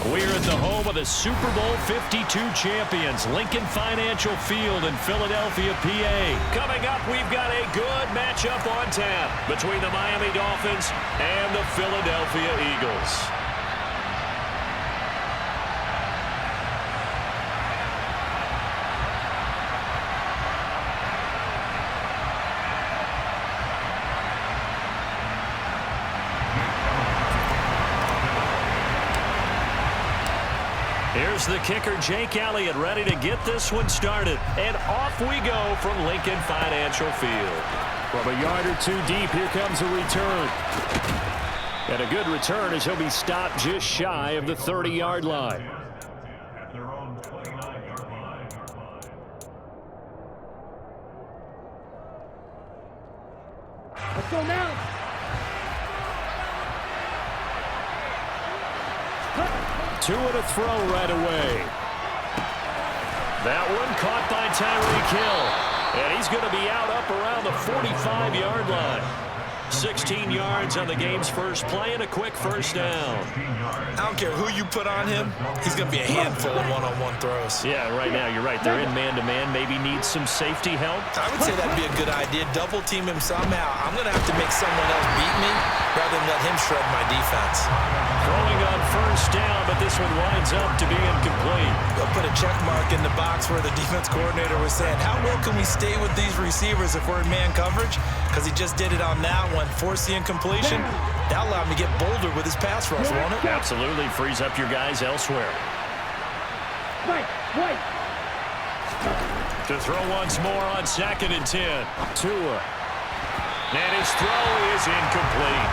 We're at the home of the Super Bowl 52 champions, Lincoln Financial Field in Philadelphia, PA. Coming up, we've got a good matchup on tap between the Miami Dolphins and the Philadelphia Eagles. Here's the kicker, Jake Elliott, ready to get this one started. And off we go from Lincoln Financial Field. From a yard or two deep, here comes a return. And a good return as he'll be stopped just shy of the 30-yard line. Let's go now. Two and a throw right away. That one caught by Tyreek Hill. And he's going to be out up around the 45-yard line. 16 yards on the game's first play and a quick first down. I don't care who you put on him. He's going to be a handful of one-on-one throws. Yeah, right now you're right. They're in man-to-man. Maybe needs some safety help. I would say that'd be a good idea. Double team him somehow. I'm going to have to make someone else beat me rather than let him shred my defense. Throwing on first down, but this one winds up to be incomplete. They'll put a check mark in the box where the defense coordinator was saying, how well can we stay with these receivers if we're in man coverage? Because he just did it on that one. Force the incompletion. That'll allow him to get bolder with his pass rush, won't it? Absolutely. Frees up your guys elsewhere. To throw once more on 2nd and 10. Tua. And his throw is incomplete.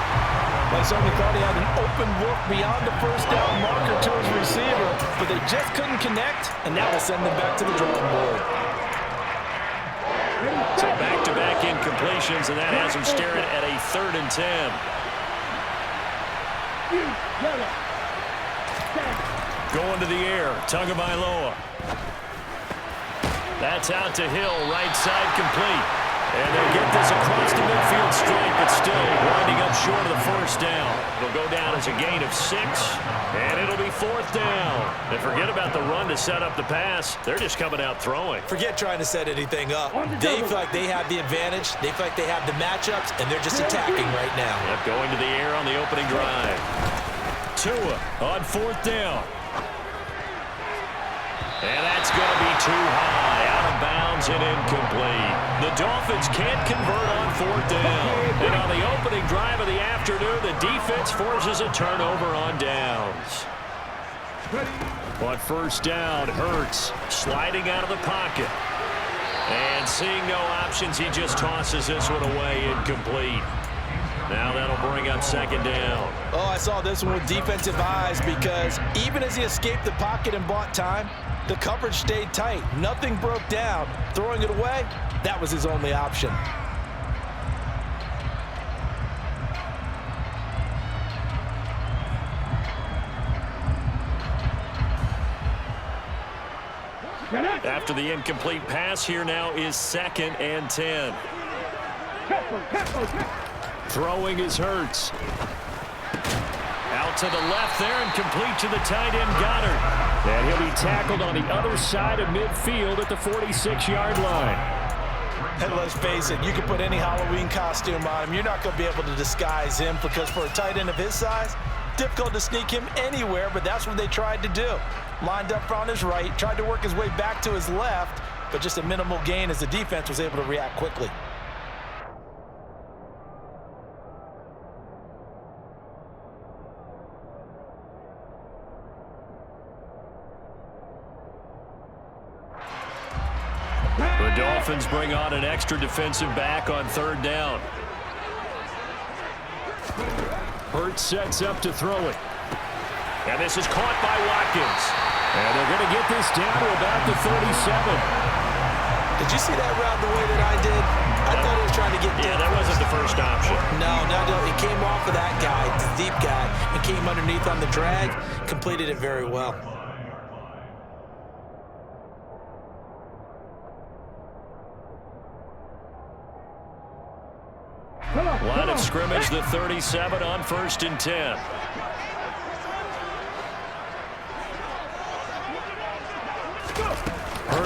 I certainly thought he had an open look beyond the first down marker to his receiver, but they just couldn't connect, and that will send them back to the drawing board. So back-to-back incompletions, and that has him staring at a 3rd and 10. Going to the air, Tagovailoa. That's out to Hill, right side complete. And they'll get this across the midfield straight, but still winding up short of the first down. It'll go down as a gain of 6, and it'll be 4th down. And forget about the run to set up the pass. They're just coming out throwing. Forget trying to set anything up. They feel like they have the advantage. They feel like they have the matchups, and they're just attacking right now. Yep, going to the air on the opening drive. Tua on 4th down. And that's going to be too high, out of bounds and incomplete. The Dolphins can't convert on 4th down. And on the opening drive of the afternoon, the defense forces a turnover on downs. On first down, Hurts sliding out of the pocket. And seeing no options, he just tosses this one away, incomplete. Now that'll bring up 2nd down. Oh, I saw this one with defensive eyes because even as he escaped the pocket and bought time, the coverage stayed tight. Nothing broke down. Throwing it away, that was his only option. After the incomplete pass, here now is 2nd and 10. Throwing is Hurts. Out to the left there and complete to the tight end Goddard. And he'll be tackled on the other side of midfield at the 46-yard line. And let's face it, you can put any Halloween costume on him. You're not going to be able to disguise him because for a tight end of his size, difficult to sneak him anywhere, but that's what they tried to do. Lined up on his right, tried to work his way back to his left, but just a minimal gain as the defense was able to react quickly. The Dolphins bring on an extra defensive back on 3rd down. Hurts sets up to throw it. And this is caught by Watkins. And they're going to get this down to about the 37. Did you see that route the way that I did? I thought he was trying to get deep. Yeah, that wasn't the first option. No, he came off of that guy, the deep guy, and came underneath on the drag, completed it very well. Line of scrimmage, the 37 on 1st and 10.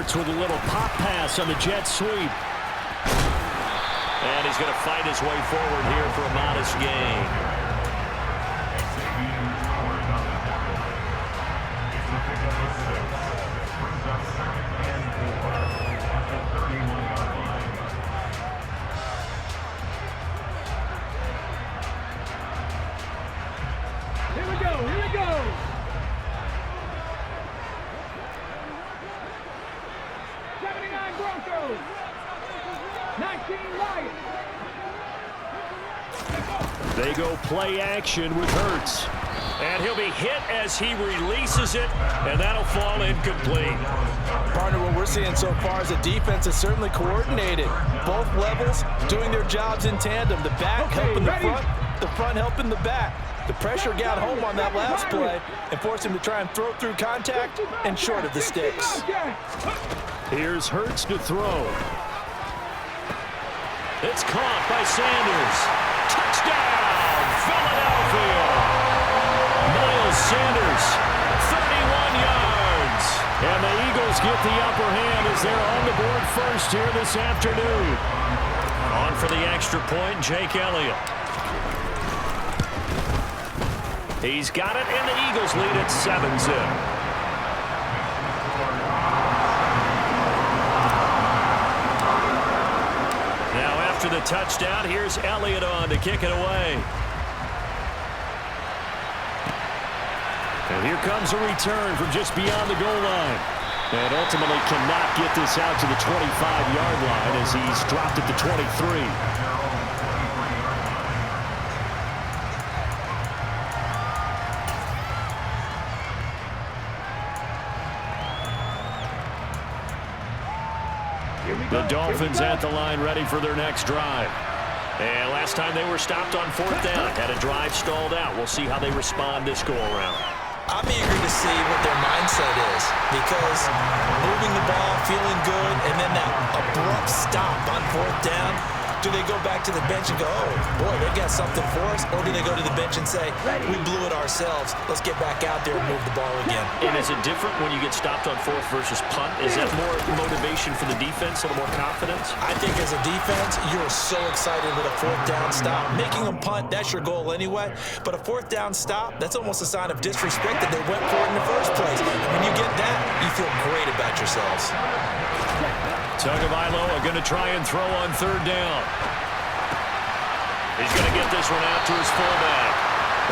Hurts with a little pop pass on the jet sweep. And he's going to fight his way forward here for a modest gain. Here we go, here we go. 79 Broncos. 19 Lions. They go play action with Hurts. And he'll be hit as he releases it, and that'll fall incomplete. Partner, what we're seeing so far is the defense is certainly coordinated. Both levels doing their jobs in tandem. The back helping the front helping the back. The pressure got home on that last play and forced him to try and throw through contact and short of the sticks. Here's Hurts to throw. It's caught by Sanders. Touchdown, Philadelphia. Miles Sanders, 31 yards. And the Eagles get the upper hand as they're on the board first here this afternoon. On for the extra point, Jake Elliott. He's got it, and the Eagles lead at 7-zip. Now after the touchdown, here's Elliott on to kick it away. And here comes a return from just beyond the goal line. And ultimately cannot get this out to the 25-yard line as he's dropped it to 23. The Dolphins at the line ready for their next drive. And last time they were stopped on 4th down, had a drive stalled out. We'll see how they respond this go-around. I'm eager to see what their mindset is because moving the ball, feeling good, and then that abrupt stop on 4th down, do they go back to the bench and go, oh, boy, they got something for us? Or do they go to the bench and say, we blew it ourselves. Let's get back out there and move the ball again. And is it different when you get stopped on 4th versus punt? Is that more motivation for the defense, a little more confidence? I think as a defense, you're so excited with a 4th down stop. Making them punt, that's your goal anyway. But a 4th down stop, that's almost a sign of disrespect that they went for it in the first place. And when you get that, you feel great about yourselves. Tagovailoa going to try and throw on 3rd down. He's going to get this one out to his fullback.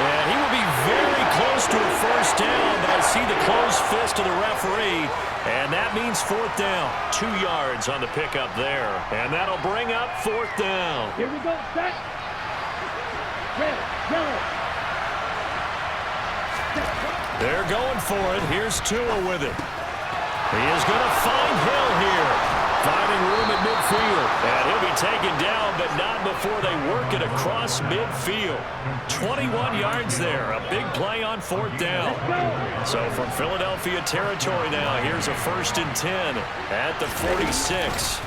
And he will be very close to a 1st down, but I see the closed fist of the referee, and that means 4th down. 2 yards on the pickup there, and that'll bring up 4th down. Here we go, set. Red, yellow. They're going for it. Here's Tua with it. He is going to find Hill here. Finding room at midfield. And he'll be taken down, but not before they work it across midfield. 21 yards there. A big play on 4th down. So from Philadelphia territory now, here's a 1st and 10 at the 46.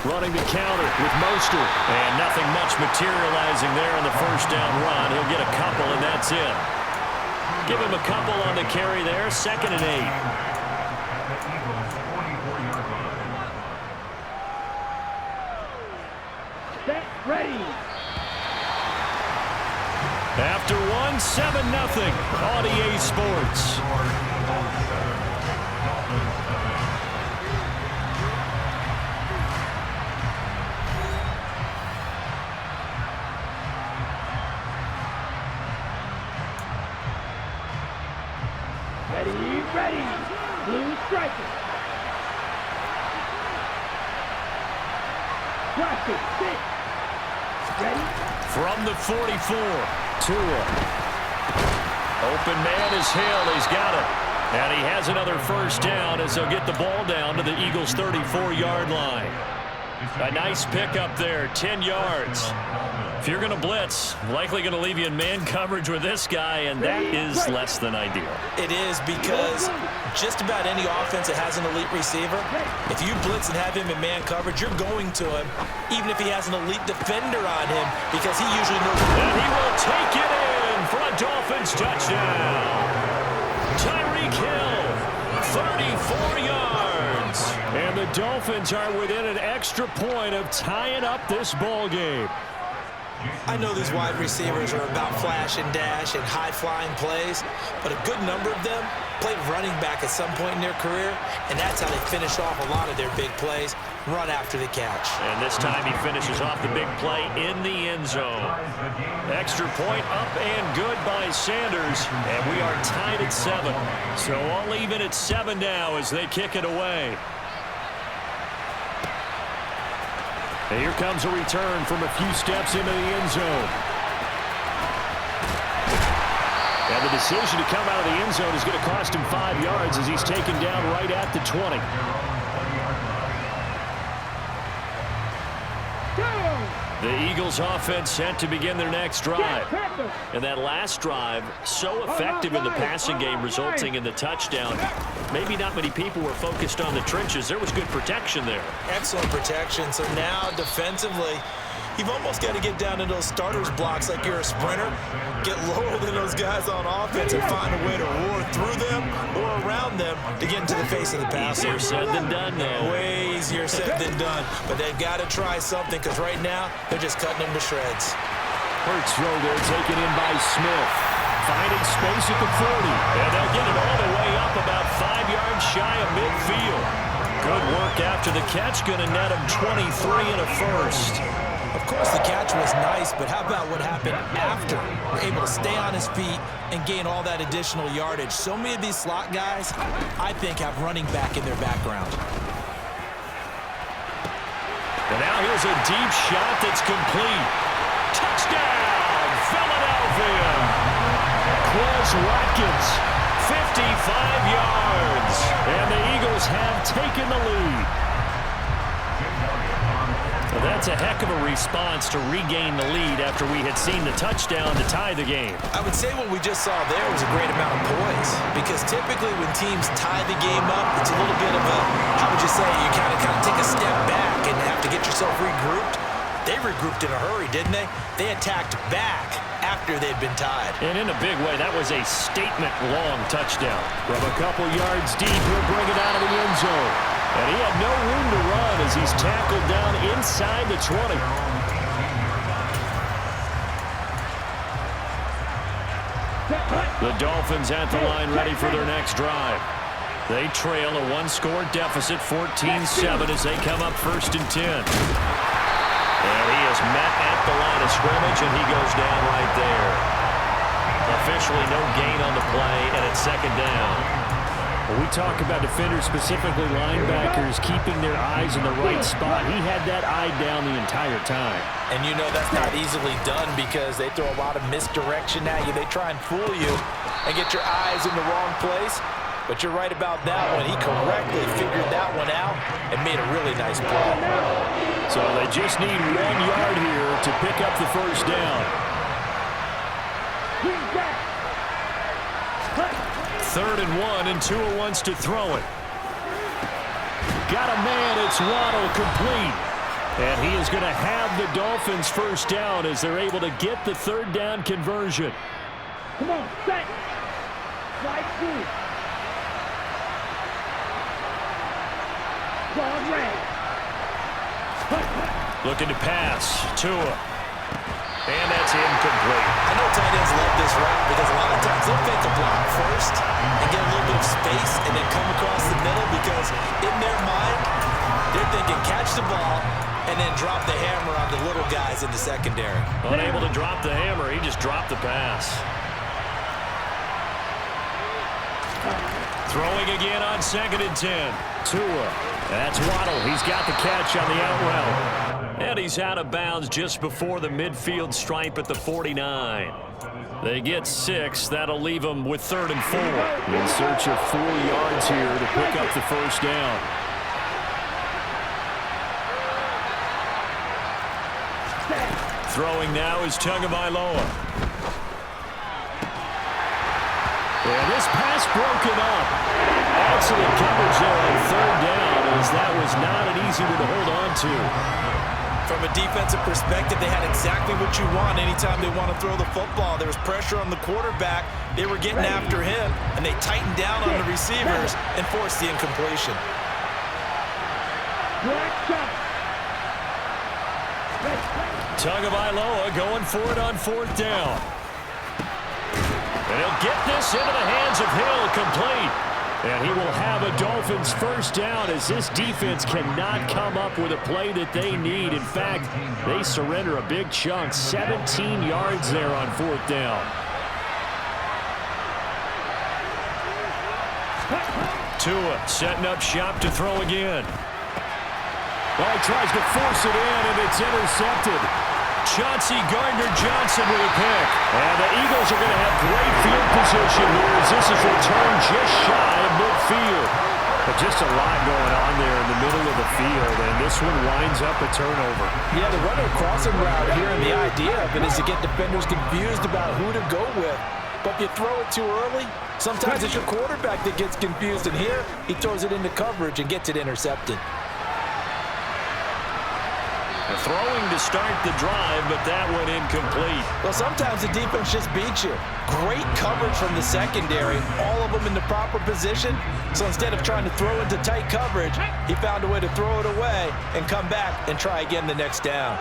Running the counter with Mostert. And nothing much materializing there on the 1st down run. He'll get a couple, and that's it. Give him a couple on the carry there. 2nd and 8. Ready. After one, 7-0 on EA Sports. Ready. Blue striker. Plastic, 6. Ready? From the 44, Tua. Open man is Hill. He's got it. And he has another 1st down as they'll get the ball down to the Eagles' 34-yard line. A nice pickup there, 10 yards. If you're going to blitz, likely going to leave you in man coverage with this guy, and that is less than ideal. It is because just about any offense that has an elite receiver, if you blitz and have him in man coverage, you're going to him, even if he has an elite defender on him, because he usually knows. And he will take it in for a Dolphins touchdown. Tyreek Hill, 34 yards. And Dolphins are within an extra point of tying up this ball game. I know these wide receivers are about flash and dash and high-flying plays, but a good number of them played running back at some point in their career, and that's how they finish off a lot of their big plays, run after the catch. And this time he finishes off the big play in the end zone. Extra point up and good by Sanders, and we are tied at 7. So all even at 7 now as they kick it away. And here comes a return from a few steps into the end zone. And the decision to come out of the end zone is going to cost him 5 yards as he's taken down right at the 20. The Eagles offense set to begin their next drive. And that last drive, so effective in the passing game, resulting in the touchdown. Maybe not many people were focused on the trenches. There was good protection there. Excellent protection. So now defensively, you've almost got to get down to those starters blocks like you're a sprinter. Get lower than those guys on offense and find a way to roar through them or around them to get into the face of the passer. Easier said than done, though. Way easier said than done. But they've got to try something because right now they're just cutting them to shreds. Hurts throw there, taken in by Smith. Finding space at the 40. And they'll get it all the way up about 5 yards shy of midfield. Good work after the catch. Going to net him 23 and a first. Of course, the catch was nice, but how about what happened after? Able to stay on his feet and gain all that additional yardage. So many of these slot guys, I think, have running back in their background. And now here's a deep shot that's complete. Touchdown, Philadelphia. Quez Watkins, 55 yards. And the Eagles have taken the lead. Well, that's a heck of a response to regain the lead after we had seen the touchdown to tie the game. I would say what we just saw there was a great amount of poise, because typically when teams tie the game up, it's a little bit of a, how would you say, you kind of take a step back and have to get yourself regrouped. They regrouped in a hurry, didn't they? They attacked back after they'd been tied. And in a big way, that was a statement-long touchdown. From a couple yards deep, he'll bring it out of the end zone. And he had no room to run as he's tackled down inside the 20. The Dolphins at the line ready for their next drive. They trail a one-score deficit, 14-7, as they come up 1st and 10. And he is met at the line of scrimmage, and he goes down right there. Officially no gain on the play, and it's 2nd down. When we talk about defenders, specifically linebackers, keeping their eyes in the right spot, he had that eye down the entire time. And you know that's not easily done because they throw a lot of misdirection at you. They try and fool you and get your eyes in the wrong place. But you're right about that one. He correctly figured that one out and made a really nice play. So they just need 1 yard here to pick up the 1st down. 3rd and 1, and Tua wants to throw it. Got a man, it's Waddle, complete. And he is going to have the Dolphins 1st down as they're able to get the 3rd down conversion. Come on, set. Slide through. Ball red. Looking to pass, Tua. And that's incomplete. I know tight ends love this route because a lot of times they'll fake a block first and get a little bit of space and then come across the middle because in their mind, they're thinking catch the ball and then drop the hammer on the little guys in the secondary. Unable to drop the hammer, he just dropped the pass. Throwing again on 2nd and 10. Tua. That's Waddle. He's got the catch on the out route. And he's out of bounds just before the midfield stripe at the 49. They get 6. That'll leave them with 3rd and 4. In search of 4 yards here to pick up the 1st down. Throwing now is Tagovailoa. And this pass broken up. Excellent coverage there on 3rd down, as that was not an easy one to hold on to. From a defensive perspective, they had exactly what you want anytime they want to throw the football. There was pressure on the quarterback. They were getting after him, and they tightened down on the receivers and forced the incompletion. Tagovailoa going for it on 4th down. And he'll get this into the hands of Hill, complete. And he will have a Dolphins first down as this defense cannot come up with a play that they need. In fact, they surrender a big chunk, 17 yards there on 4th down. Tua setting up shop to throw again. Well, he tries to force it in, and it's intercepted. Chauncey Gardner-Johnson with a pick. And the Eagles are going to have great field position here as this is returned just shy of midfield. But just a lot going on there in the middle of the field, and this one winds up a turnover. Yeah, the running crossing route here, and the idea of it is to get defenders confused about who to go with. But if you throw it too early, sometimes it's your quarterback that gets confused, and here he throws it into coverage and gets it intercepted. Throwing to start the drive, but that went incomplete. Well, sometimes the defense just beats you. Great coverage from the secondary, all of them in the proper position. So instead of trying to throw into tight coverage, he found a way to throw it away and come back and try again the next down.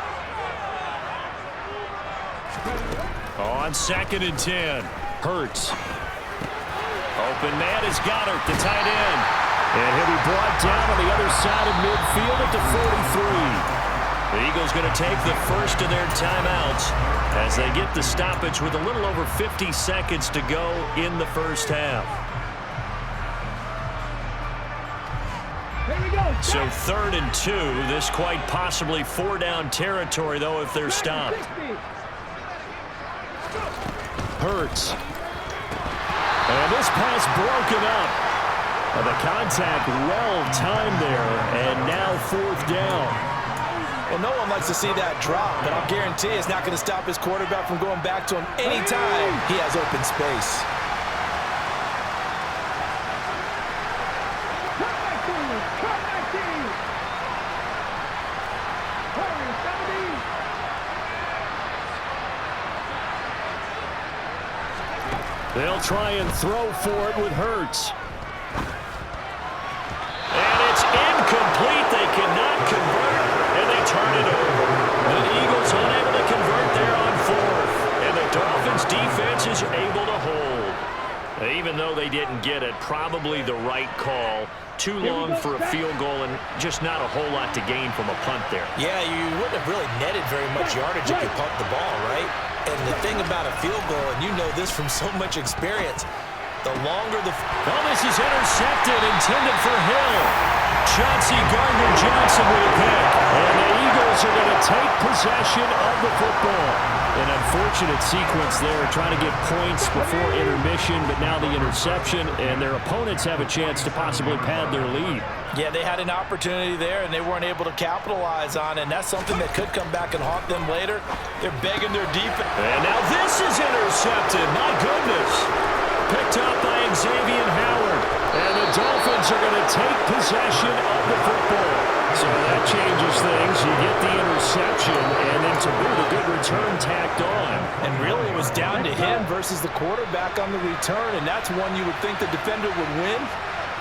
On 2nd and 10, Hurts. Open man is Goddard, the tight end. And he'll be brought down on the other side of midfield at the 43. The Eagles going to take the first of their timeouts as they get the stoppage with a little over 50 seconds to go in the first half. Here we go. So 3rd and 2, this quite possibly 4-down territory, though, if they're stopped. Hurts. And this pass broken up. The contact well timed there, and now 4th down. Well, no one likes to see that drop, but I'll guarantee it's not going to stop his quarterback from going back to him anytime he has open space. They'll try and throw for it with Hurts. And it's incomplete. They cannot convert, and they turn it over. The Eagles unable to convert there on 4th, and the Dolphins defense is able to hold. Even though they didn't get it, probably the right call. Too long for a field goal and just not a whole lot to gain from a punt there. Yeah, you wouldn't have really netted very much yardage if you pumped the ball, right? And the thing about a field goal, and you know this from so much experience, the longer the... Oh, this is intercepted, intended for Hill. Chauncey Gardner-Johnson with a pick. And the Eagles are going to take possession of the football. An unfortunate sequence there, trying to get points before intermission, but now the interception, and their opponents have a chance to possibly pad their lead. Yeah, they had an opportunity there, and they weren't able to capitalize on it, and that's something that could come back and haunt them later. They're begging their defense. And now this is intercepted. My goodness. Picked up by Xavier Howard. And the Dolphins are going to take possession of the football. So that changes things. You get the interception, and then to boot, a good return tacked on. And really, it was down to him versus the quarterback on the return, and that's one you would think the defender would win.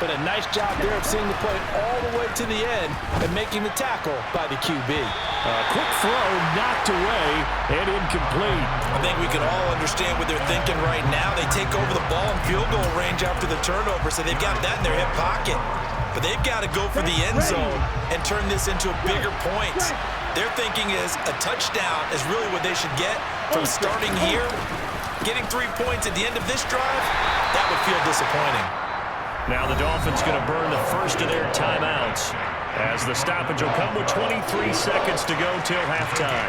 But a nice job there of seeing the play all the way to the end and making the tackle by the QB. Quick throw, knocked away, and incomplete. I think we can all understand what they're thinking right now. They take over the ball in field goal range after the turnover, so they've got that in their hip pocket. But they've got to go for the end zone and turn this into a bigger points. Their thinking is a touchdown is really what they should get from starting here. Getting 3 points at the end of this drive, that would feel disappointing. Now the Dolphins going to burn the first of their timeouts as the stoppage will come with 23 seconds to go till halftime.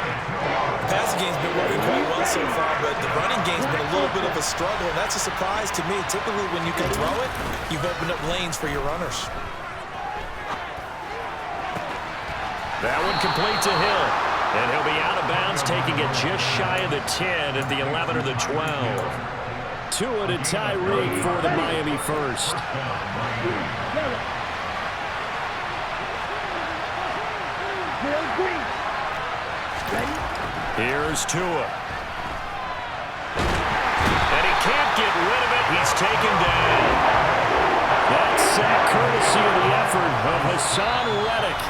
The passing game's been working quite well so far, but the running game's been a little bit of a struggle, and that's a surprise to me. Typically, when you can throw it, you've opened up lanes for your runners. That one complete to Hill, and he'll be out of bounds, taking it just shy of the 10 at the 11 or the 12. Tua to Tyreek for the Miami first. Here's Tua. And he can't get rid of it. He's taken down. That sack courtesy of the effort of Hassan Reddick.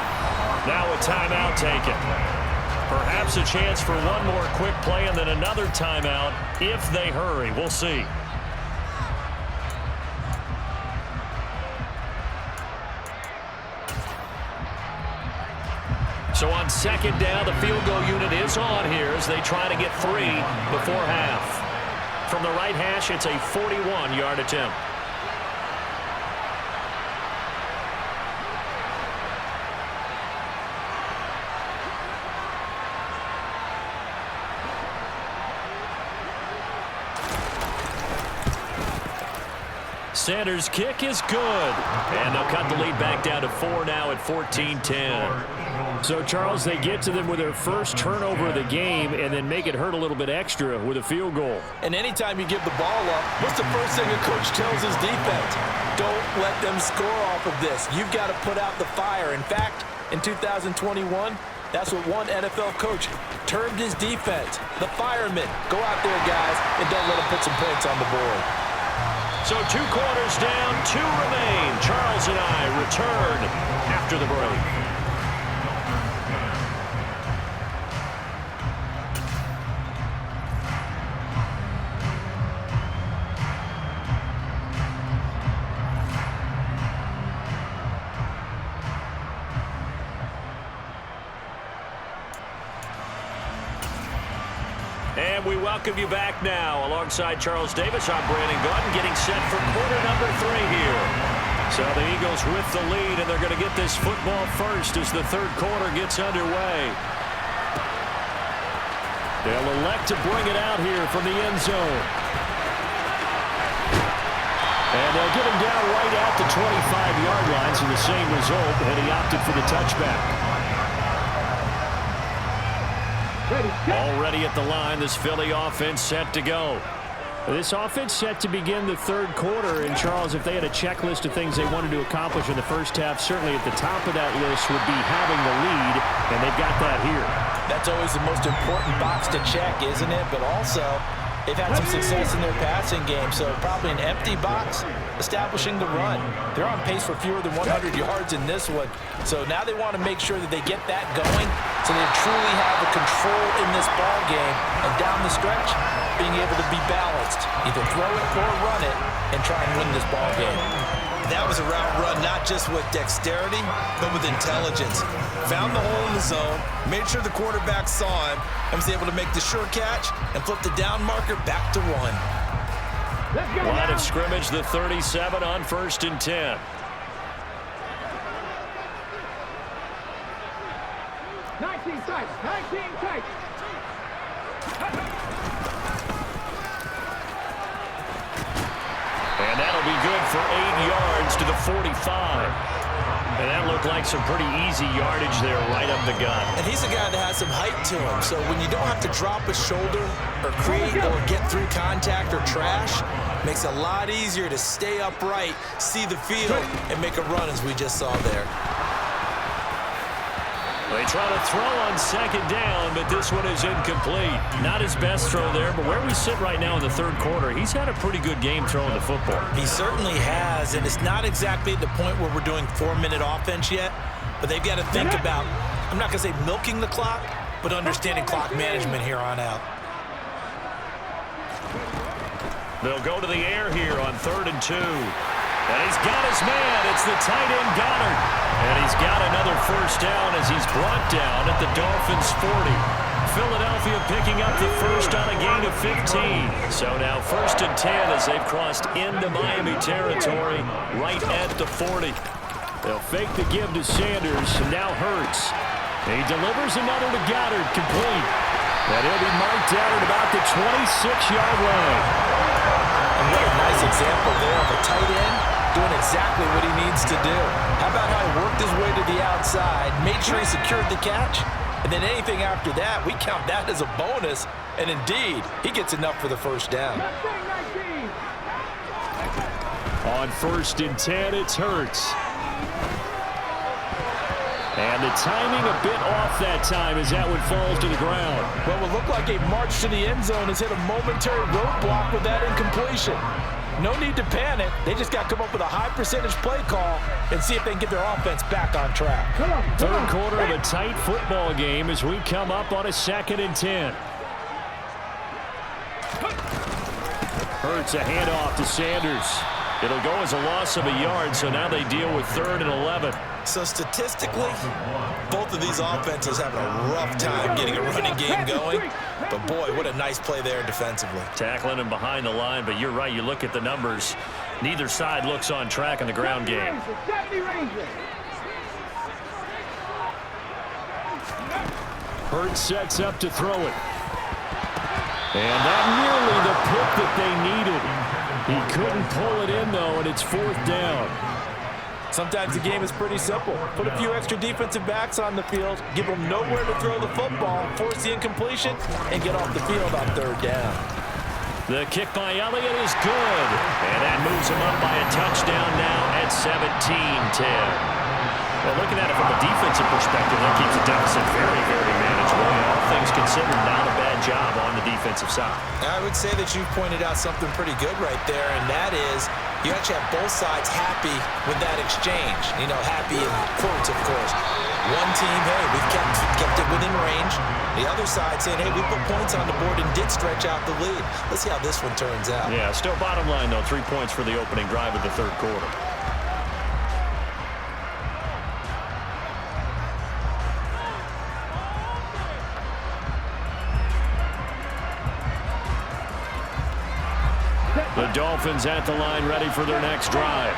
Now a timeout taken. Perhaps a chance for one more quick play and then another timeout if they hurry. We'll see. So on second down, the field goal unit is on here as they try to get 3 before half. From the right hash, it's a 41-yard attempt. Sanders' kick is good. And they'll cut the lead back down to 4 now at 14-10. So, Charles, they get to them with their first turnover of the game and then make it hurt a little bit extra with a field goal. And anytime you give the ball up, what's the first thing a coach tells his defense? Don't let them score off of this. You've got to put out the fire. In fact, in 2021, that's what one NFL coach termed his defense, the firemen. Go out there, guys, and don't let them put some points on the board. So 2 quarters down, 2 remain. Charles and I return after the break. And we welcome you back now. Alongside Charles Davis, I'm Brandon Gordon, getting set for quarter number 3 here. So the Eagles with the lead, and they're going to get this football first as the third quarter gets underway. They'll elect to bring it out here from the end zone. And they'll get him down right at the 25-yard line, so the same result, and he opted for the touchback. Already at the line, this Philly offense set to go. This offense set to begin the third quarter. And, Charles, if they had a checklist of things they wanted to accomplish in the first half, certainly at the top of that list would be having the lead, and they've got that here. That's always the most important box to check, isn't it? But also, they've had some success in their passing game, so probably an empty box, establishing the run. They're on pace for fewer than 100 yards in this one. So now they want to make sure that they get that going so they truly have a control in this ball game. And down the stretch, being able to be balanced. Either throw it or run it and try and win this ball game. That was a route run not just with dexterity, but with intelligence. Found the hole in the zone, made sure the quarterback saw him, and was able to make the sure catch and flip the down marker back to 1. Line of scrimmage, the 37 on 1st and 10. 19 tight, 19 tight. And that'll be good for 8 yards to the 45. And that looked like some pretty easy yardage there right up the gut. And he's a guy that has some height to him, so when you don't have to drop a shoulder or create or get through contact or trash, makes it a lot easier to stay upright, see the field, and make a run as we just saw there. They try to throw on second down, but this one is incomplete. Not his best throw there, but where we sit right now in the third quarter, he's had a pretty good game throwing the football. He certainly has, and it's not exactly at the point where we're doing 4-minute offense yet, but they've got to think about, I'm not going to say milking the clock, but understanding clock management here on out. They'll go to the air here on 3rd and 2. And he's got his man. It's the tight end Goddard. And he's got another first down as he's brought down at the Dolphins' 40. Philadelphia picking up the first on a gain of 15. So now 1st and 10 as they've crossed into Miami territory right at the 40. They'll fake the give to Sanders, and now Hurts. He delivers another to Goddard, complete. And he'll be marked out at about the 26-yard line. And what a nice example there of a tight end doing exactly what he needs to do. How about how he worked his way to the outside, made sure he secured the catch, and then anything after that, we count that as a bonus. And indeed, he gets enough for the first down. On 1st and 10, it's Hurts. And the timing a bit off that time as that one falls to the ground. Well, it looked like a march to the end zone has hit a momentary roadblock with that incompletion. No need to panic. They just got to come up with a high percentage play call and see if they can get their offense back on track. Third quarter of a tight football game as we come up on a 2nd and 10. Hurts a handoff to Sanders. It'll go as a loss of a yard, so now they deal with 3rd and 11. So statistically, both of these offenses having a rough time getting a running game going. But boy, what a nice play there defensively. Tackling him behind the line, but you're right. You look at the numbers. Neither side looks on track in the ground game. Hurts sets up to throw it. And that nearly the pick that they needed. He couldn't pull it in, though, and it's 4th down. Sometimes the game is pretty simple. Put a few extra defensive backs on the field, give them nowhere to throw the football, force the incompletion, and get off the field on 3rd down. The kick by Elliott is good. And that moves him up by a touchdown now at 17-10. Well, looking at it from a defensive perspective, that keeps the deficit very, very manageable. All things considered, not a bad job on the defensive side. I would say that you pointed out something pretty good right there, and that is you actually have both sides happy with that exchange. You know, happy in quotes, of course. One team, hey, we've kept it within range. The other side saying, hey, we put points on the board and did stretch out the lead. Let's see how this one turns out. Yeah, still bottom line, though, 3 points for the opening drive of the 3rd quarter. The Dolphins at the line ready for their next drive.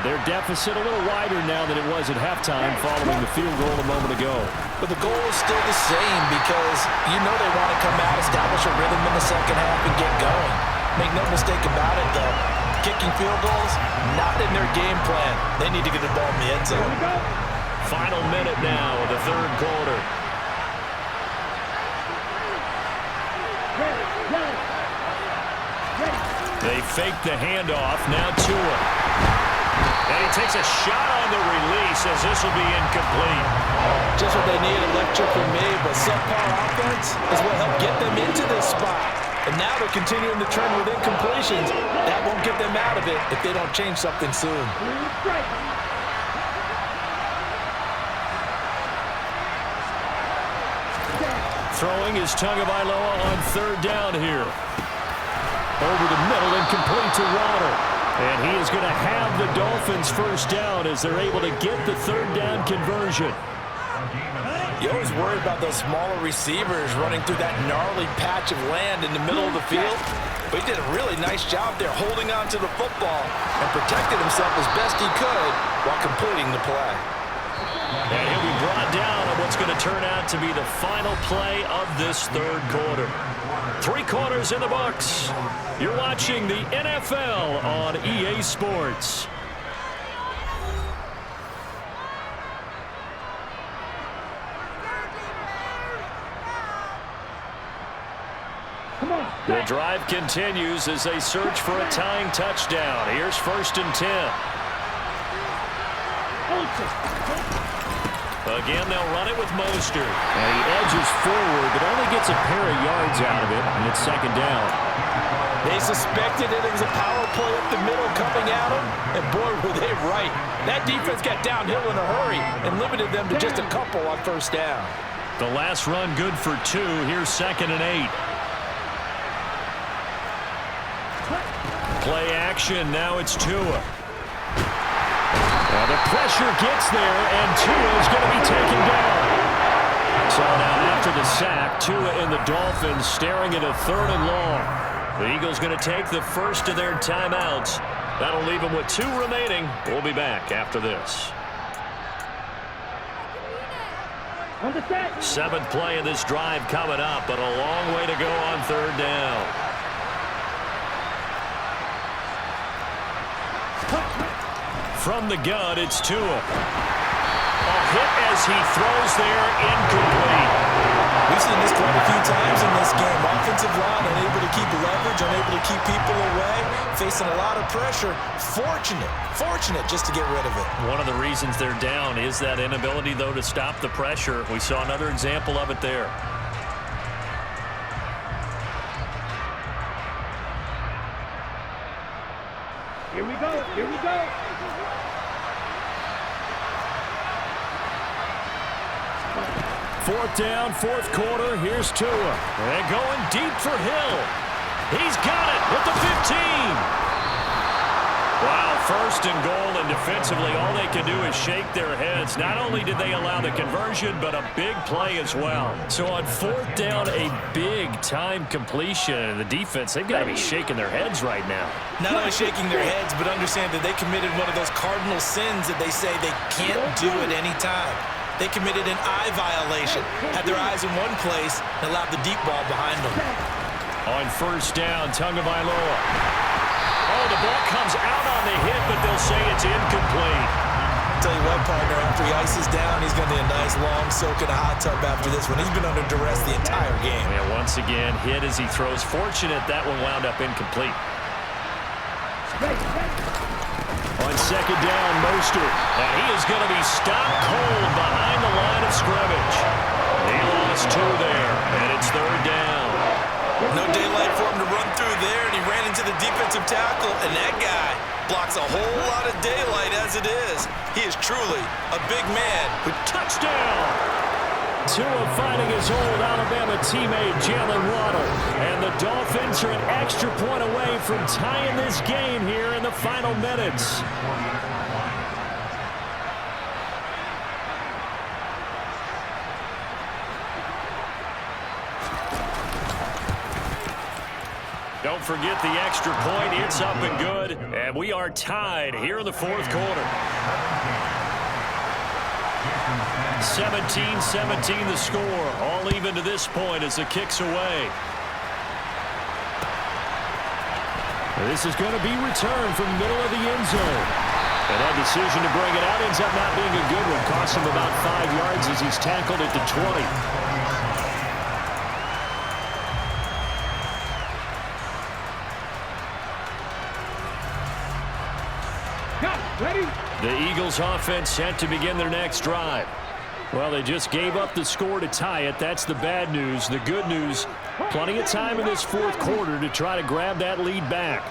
Their deficit a little wider now than it was at halftime following the field goal a moment ago. But the goal is still the same because you know they want to come out, establish a rhythm in the second half, and get going. Make no mistake about it, though. Kicking field goals, not in their game plan. They need to get the ball in the end zone. Final minute now of the 3rd quarter. They fake the handoff, now Tua. And he takes a shot on the release as this will be incomplete. Just what they need, a lecture from me, but subpar offense is what helped get them into this spot. And now they're continuing the trend with incompletions. That won't get them out of it if they don't change something soon. Throwing is Tagovailoa on 3rd down here. Over the middle and complete to Water. And he is going to have the Dolphins 1st down as they're able to get the 3rd down conversion. You always worry about those smaller receivers running through that gnarly patch of land in the middle of the field. But he did a really nice job there holding on to the football and protected himself as best he could while completing the play. And he'll be brought down on what's going to turn out to be the final play of this 3rd quarter. 3 quarters in the books. You're watching the NFL on EA Sports. The drive continues as they search for a tying touchdown. Here's 1st and 10. Again, they'll run it with Mostert. And he edges forward, but only gets a pair of yards out of it, and it's 2nd down. They suspected that it was a power play up the middle coming at them, and boy, were they right. That defense got downhill in a hurry and limited them to just a couple on 1st down. The last run good for 2. Here's 2nd and 8. Play action, now it's Tua. Now the pressure gets there, and Tua is going to be taken down. So now after the sack, Tua and the Dolphins staring at a 3rd and long. The Eagles going to take the first of their timeouts. That'll leave them with 2 remaining. We'll be back after this. 7th play of this drive coming up, but a long way to go on 3rd down. From the gun, it's Tua. A hit as he throws there, incomplete. We've seen this quite a few times in this game. Offensive line unable to keep leverage, unable to keep people away, facing a lot of pressure. Fortunate just to get rid of it. One of the reasons they're down is that inability, though, to stop the pressure. We saw another example of it there. go. Here we go. Fourth down, fourth quarter. Here's Tua. And going deep for Hill. He's got it at the 15. Wow, first and goal, and defensively all they can do is shake their heads. Not only did they allow the conversion, but a big play as well. So on fourth down, a big-time completion. And the defense, they've got to be shaking their heads right now. Not only shaking their heads, but understand that they committed one of those cardinal sins that they say they can't do at any time. They committed an eye violation, had their eyes in one place, and allowed the deep ball behind them. On first down, Tagovailoa. Oh, the ball comes out on the hit, but they'll say it's incomplete. Tell you what, partner, after he ices down, he's going to need a nice long soak in a hot tub after this one. He's been under duress the entire game. And once again, hit as he throws. Fortunate that one wound up incomplete. On second down, Mostert. And he is going to be stopped cold behind the line of scrimmage. He lost two there, and it's third down. No daylight for him to run through there, and he ran into the defensive tackle, and that guy blocks a whole lot of daylight as it is. He is truly a big man. Touchdown! Tua fighting his old Alabama teammate Jalen Waddle. And the Dolphins are an extra point away from tying this game here in the final minutes. Don't forget the extra point. It's up and good. And we are tied here in the fourth quarter. 17-17 the score. All even to this point as the kick's away. This is going to be returned from the middle of the end zone. And that decision to bring it out ends up not being a good one. Costs him about 5 yards as he's tackled at the 20. Ready? The Eagles offense set to begin their next drive. Well, they just gave up the score to tie it. That's the bad news. The good news, plenty of time in this fourth quarter to try to grab that lead back.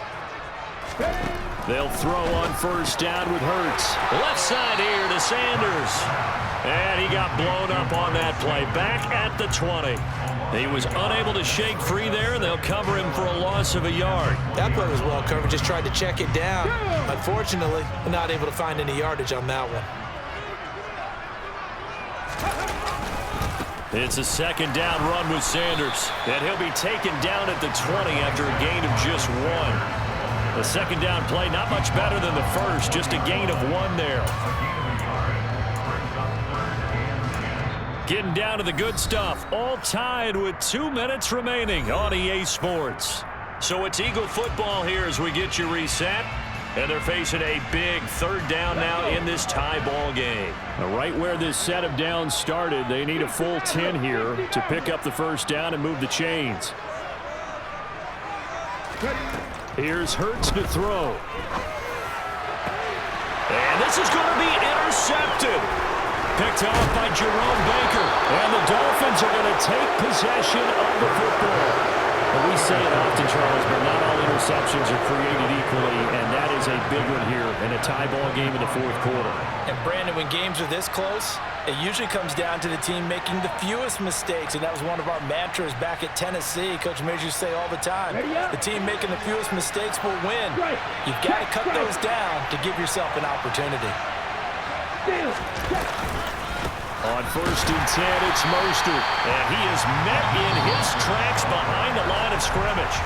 They'll throw on first down with Hurts. Left side here to Sanders. And he got blown up on that play. Back at the 20. He was unable to shake free there, and they'll cover him for a loss of a yard. That play was well covered. Just tried to check it down. Unfortunately, not able to find any yardage on that one. It's a second down run with Sanders. And he'll be taken down at the 20 after a gain of just 1. The second down play, not much better than the first. Just a gain of 1 there. Getting down to the good stuff. All tied with 2 minutes remaining on EA Sports. So it's Eagle football here as we get you reset. And they're facing a big third down now in this tie ball game. Right where this set of downs started, they need a full 10 here to pick up the first down and move the chains. Here's Hurts to throw. And this is going to be intercepted. Picked off by Jerome Baker. And the Dolphins are going to take possession of the football. Well, we say it often, Charles, but not all interceptions are created equally, and that is a big one here in a tie ball game in the fourth quarter. And, Brandon, when games are this close, it usually comes down to the team making the fewest mistakes, and that was one of our mantras back at Tennessee. Coach Major used to say all the time, the team making the fewest mistakes will win. You've got to cut those down to give yourself an opportunity. On first and 10, it's Mostert, and he is met in his tracks behind the line of scrimmage.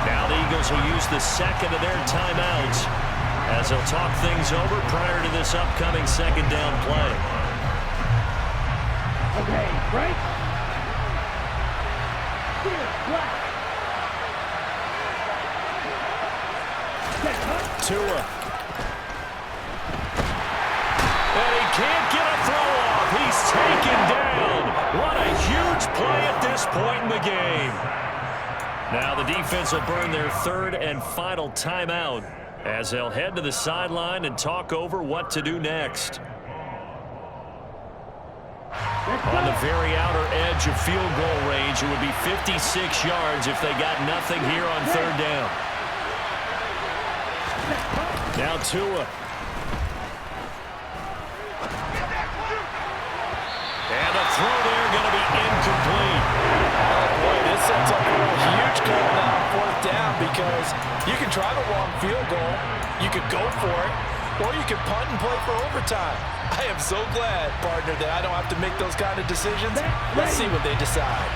Now the Eagles will use the second of their timeouts as they'll talk things over prior to this upcoming second down play. Okay, break. Here, black. Tua. And he can't get a throw off. He's taken down. What a huge play at this point in the game. Now the defense will burn their third and final timeout as they'll head to the sideline and talk over what to do next. On the very outer edge of field goal range, it would be 56 yards if they got nothing here on third down. Now Tua. And the throw there going to be incomplete. Oh, boy, this sets up for a huge call now on fourth down because you can try the long field goal, you could go for it, or you can punt and play for overtime. I am so glad, partner, that I don't have to make those kind of decisions. Let's see what they decide.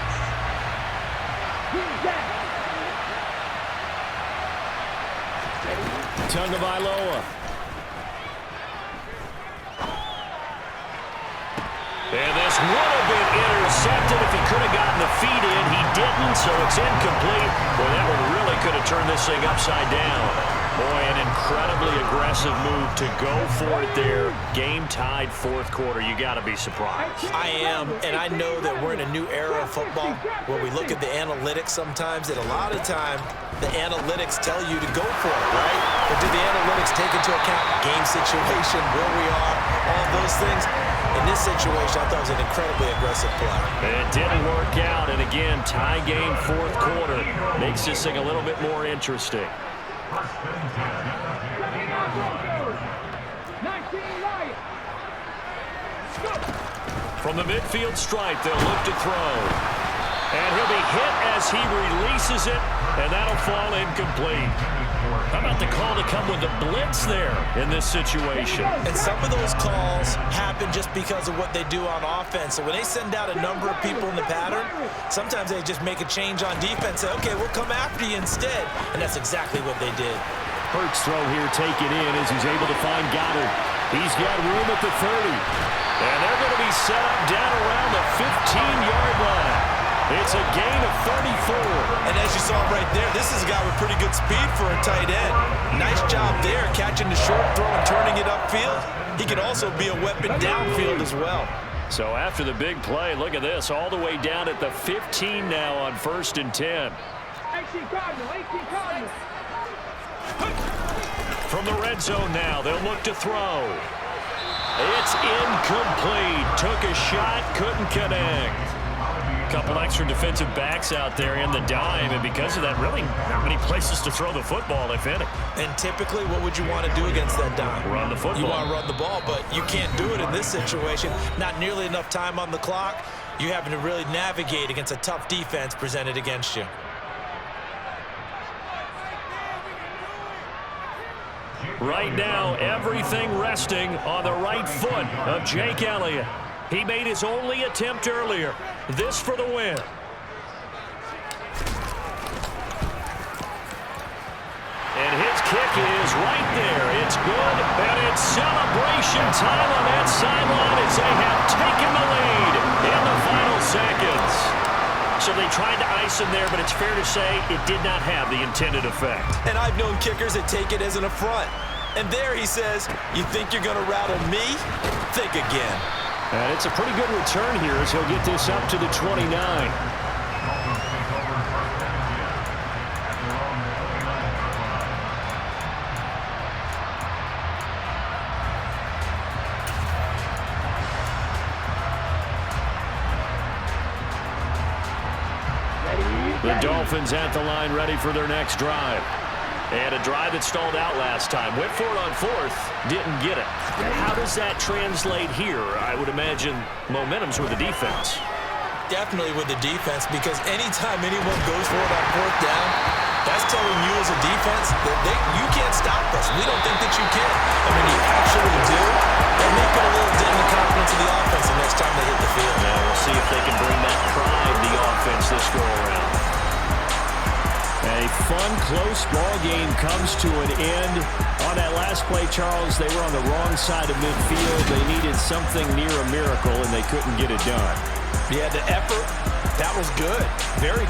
Tagovailoa. And this would have been intercepted if he could have gotten the feet in. He didn't, so it's incomplete. Boy, that one really could have turned this thing upside down. Boy, an incredibly aggressive move to go for it there. Game tied fourth quarter. You got to be surprised. I am, and I know that we're in a new era of football where we look at the analytics sometimes, and a lot of time the analytics tell you to go for it, right? But do the analytics take into account game situation, where we are, all those things? In this situation, I thought it was an incredibly aggressive play. It didn't work out, and again, tie game fourth quarter makes this thing a little bit more interesting. From the midfield stripe, they'll look to throw. And he'll be hit as he releases it, and that'll fall incomplete. How about the call to come with the blitz there in this situation? And some of those calls happen just because of what they do on offense. So when they send out a number of people in the pattern, sometimes they just make a change on defense. Say, okay, we'll come after you instead. And that's exactly what they did. Hurts throw here taken in as he's able to find Goddard. He's got room at the 30. And they're going to be set up down around the 15-yard line. It's a gain of 34. And as you saw right there, this is a guy with pretty good speed for a tight end. Nice job there, catching the short throw and turning it upfield. He can also be a weapon downfield as well. So after the big play, look at this, all the way down at the 15 now on 1st and 10. From the red zone now, they'll look to throw. It's incomplete. Took a shot, couldn't connect. Couple extra defensive backs out there in the dime, and because of that, really not many places to throw the football, if any. And typically, what would you want to do against that dime? Run the football. You want to run the ball, but you can't do it in this situation. Not nearly enough time on the clock. You having to really navigate against a tough defense presented against you. Right now, everything resting on the right foot of Jake Elliott. He made his only attempt earlier. This for the win. And his kick is right there. It's good, and it's celebration time on that sideline as they have taken the lead in the final seconds. So they tried to ice him there, but it's fair to say it did not have the intended effect. And I've known kickers that take it as an affront. And there he says, you think you're going to rattle me? Think again. And it's a pretty good return here as he'll get this up to the 29. The Dolphins at the line ready for their next drive. And a drive that stalled out last time. Went for it on 4th, didn't get it. How does that translate here? I would imagine momentum's with the defense. Definitely with the defense, because anytime anyone goes for it on 4th down, that's telling you as a defense that you can't stop us. We don't think that you can. And when you actually do, it may put a little dent in the confidence of the offense the next time they hit the field. Now we'll see if they can bring that pride to the offense this go-around. A fun, close ball game comes to an end. On that last play, Charles, they were on the wrong side of midfield. They needed something near a miracle, and they couldn't get it done. Yeah, the effort, that was good. Very